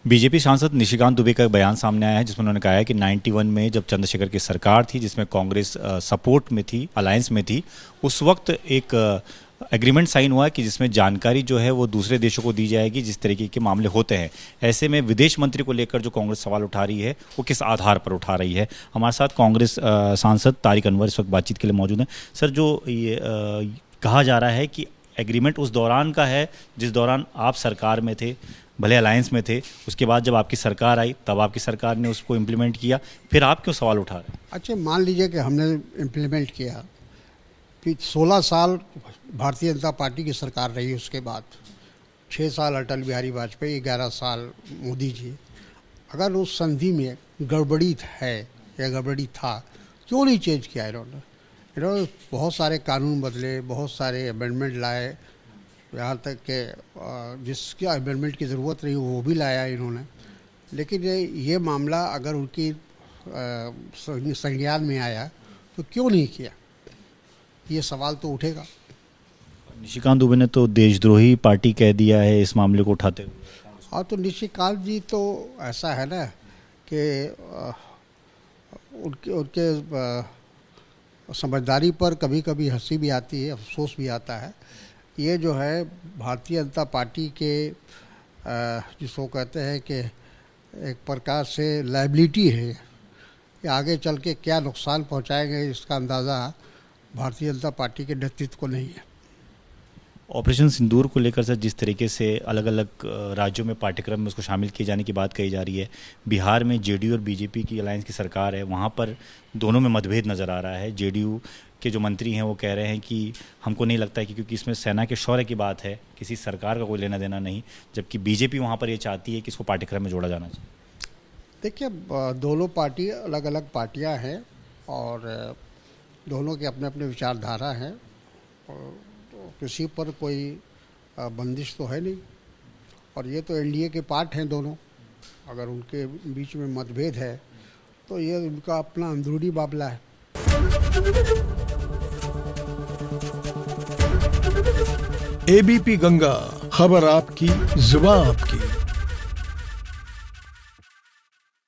BJP सांसद निशिकांत दुबे का एक बयान सामने आया है जिसमें उन्होंने कहा है कि 91 में जब चंद्रशेखर की सरकार थी जिसमें कांग्रेस सपोर्ट में थी, अलायंस में थी, उस वक्त एक एग्रीमेंट साइन हुआ कि जिसमें जानकारी जो है वो दूसरे देशों को दी जाएगी जिस तरीके के मामले होते हैं। ऐसे में विदेश मंत्री को लेकर जो कांग्रेस सवाल उठा रही है वो किस आधार पर उठा रही है। हमारे साथ कांग्रेस सांसद तारिक अनवर इस वक्त बातचीत के लिए मौजूद हैं। सर, जो ये कहा जा रहा है कि एग्रीमेंट उस दौरान का है जिस दौरान आप सरकार में थे, भले अलायंस में थे, उसके बाद जब आपकी सरकार आई तब आपकी सरकार ने उसको इम्प्लीमेंट किया, फिर आप क्यों सवाल उठा रहे हैं? अच्छा, मान लीजिए कि हमने इम्प्लीमेंट किया, फिर 16 साल भारतीय जनता पार्टी की सरकार रही, उसके बाद 6 साल अटल बिहारी वाजपेयी, 11 साल मोदी जी। अगर उस संधि में गड़बड़ी है या गड़बड़ी था, क्यों नहीं चेंज किया इन्होंने? बहुत सारे कानून बदले, बहुत सारे अमेंडमेंट लाए, यहाँ तक कि जिसके अमेंडमेंट की ज़रूरत रही वो भी लाया इन्होंने। लेकिन ये मामला अगर उनकी संज्ञान में आया तो क्यों नहीं किया, ये सवाल तो उठेगा। निशिकांत दुबे ने तो देशद्रोही पार्टी कह दिया है इस मामले को उठाते हुए। हाँ, तो निशिकांत जी तो ऐसा है ना कि उनके समझदारी पर कभी कभी हंसी भी आती है, अफसोस भी आता है। ये जो है भारतीय जनता पार्टी के जिसको कहते हैं कि एक प्रकार से लायबिलिटी है, कि आगे चल के क्या नुकसान पहुंचाएंगे इसका अंदाज़ा भारतीय जनता पार्टी के नेतृत्व को नहीं है। ऑपरेशन सिंदूर को लेकर सर जिस तरीके से अलग अलग राज्यों में पाठ्यक्रम में उसको शामिल किए जाने की बात कही जा रही है, बिहार में जेडीयू और बीजेपी की अलायंस की सरकार है, वहाँ पर दोनों में मतभेद नज़र आ रहा है। जेडीयू के जो मंत्री हैं वो कह रहे हैं कि हमको नहीं लगता है कि क्योंकि इसमें सेना के शौर्य की बात है, किसी सरकार का कोई लेना देना नहीं, जबकि बीजेपी वहाँ पर ये चाहती है कि इसको पाठ्यक्रम में जोड़ा जाना चाहिए। देखिए, दोनों पार्टी अलग अलग पार्टियाँ हैं और दोनों के अपने अपने विचारधारा हैं, और किसी पर कोई बंदिश तो है नहीं। और ये तो एनडीए के पार्ट हैं दोनों। अगर उनके बीच में मतभेद है तो ये उनका अपना अंदरूनी मामला है। एबीपी गंगा, खबर आपकी, जुबान आपकी।